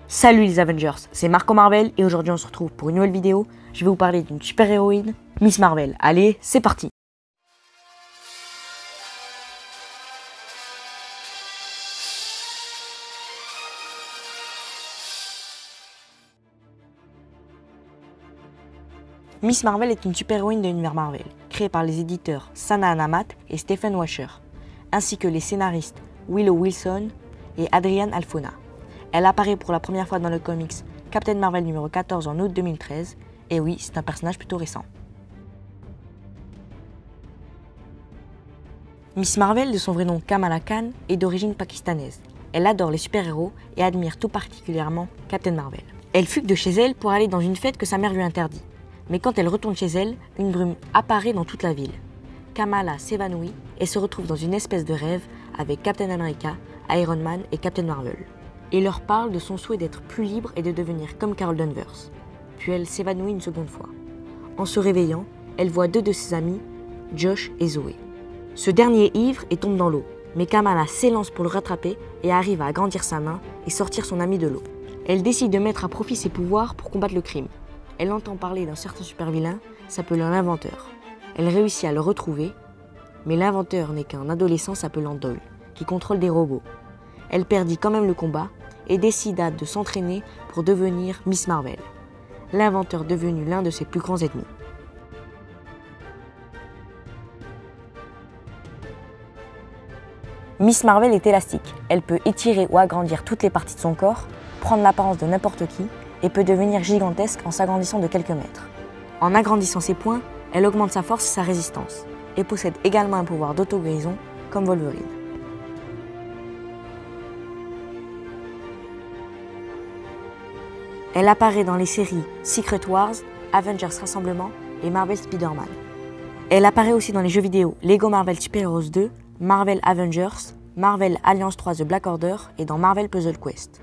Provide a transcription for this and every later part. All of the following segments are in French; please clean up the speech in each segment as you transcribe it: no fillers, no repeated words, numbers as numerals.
Salut les Avengers, c'est Marco Marvel et aujourd'hui on se retrouve pour une nouvelle vidéo. Je vais vous parler d'une super héroïne, Miss Marvel. Allez, c'est parti. Miss Marvel est une super-héroïne de l'univers Marvel, créée par les éditeurs Sana Anamat et Stephen Washer, ainsi que les scénaristes Willow Wilson et Adrian Alfona. Elle apparaît pour la première fois dans le comics Captain Marvel numéro 14 en août 2013, et oui, c'est un personnage plutôt récent. Miss Marvel, de son vrai nom Kamala Khan, est d'origine pakistanaise. Elle adore les super-héros et admire tout particulièrement Captain Marvel. Elle fugue de chez elle pour aller dans une fête que sa mère lui interdit. Mais quand elle retourne chez elle, une brume apparaît dans toute la ville. Kamala s'évanouit et se retrouve dans une espèce de rêve avec Captain America, Iron Man et Captain Marvel. Et leur parle de son souhait d'être plus libre et de devenir comme Carol Danvers. Puis elle s'évanouit une seconde fois. En se réveillant, elle voit deux de ses amis, Josh et Zoé. Ce dernier est ivre et tombe dans l'eau, mais Kamala s'élance pour le rattraper et arrive à agrandir sa main et sortir son ami de l'eau. Elle décide de mettre à profit ses pouvoirs pour combattre le crime. Elle entend parler d'un certain super-vilain s'appelant l'Inventeur. Elle réussit à le retrouver, mais l'Inventeur n'est qu'un adolescent s'appelant Doyle, qui contrôle des robots. Elle perdit quand même le combat et décida de s'entraîner pour devenir Miss Marvel, l'Inventeur devenu l'un de ses plus grands ennemis. Miss Marvel est élastique. Elle peut étirer ou agrandir toutes les parties de son corps, prendre l'apparence de n'importe qui et peut devenir gigantesque en s'agrandissant de quelques mètres. En agrandissant ses poings, elle augmente sa force et sa résistance, et possède également un pouvoir d'auto-guérison comme Wolverine. Elle apparaît dans les séries Secret Wars, Avengers Rassemblement et Marvel Spider-Man. Elle apparaît aussi dans les jeux vidéo Lego Marvel Super Heroes 2, Marvel Avengers, Marvel Alliance 3 The Black Order et dans Marvel Puzzle Quest.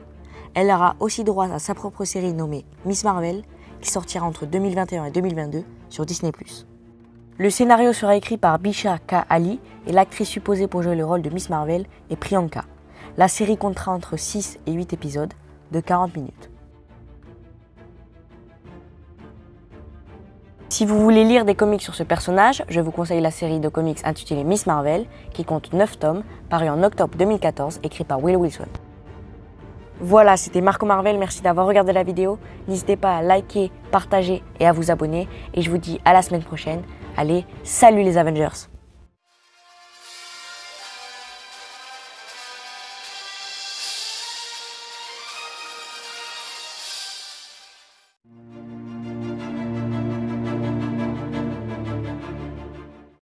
Elle aura aussi droit à sa propre série nommée Miss Marvel, qui sortira entre 2021 et 2022 sur Disney+. Le scénario sera écrit par Bisha K. Ali et l'actrice supposée pour jouer le rôle de Miss Marvel est Priyanka. La série comptera entre 6 et 8 épisodes de 40 minutes. Si vous voulez lire des comics sur ce personnage, je vous conseille la série de comics intitulée Miss Marvel, qui compte 9 tomes, paru en octobre 2014, écrit par Willow Wilson. Voilà, c'était Marco Marvel, merci d'avoir regardé la vidéo. N'hésitez pas à liker, partager et à vous abonner. Et je vous dis à la semaine prochaine. Allez, salut les Avengers!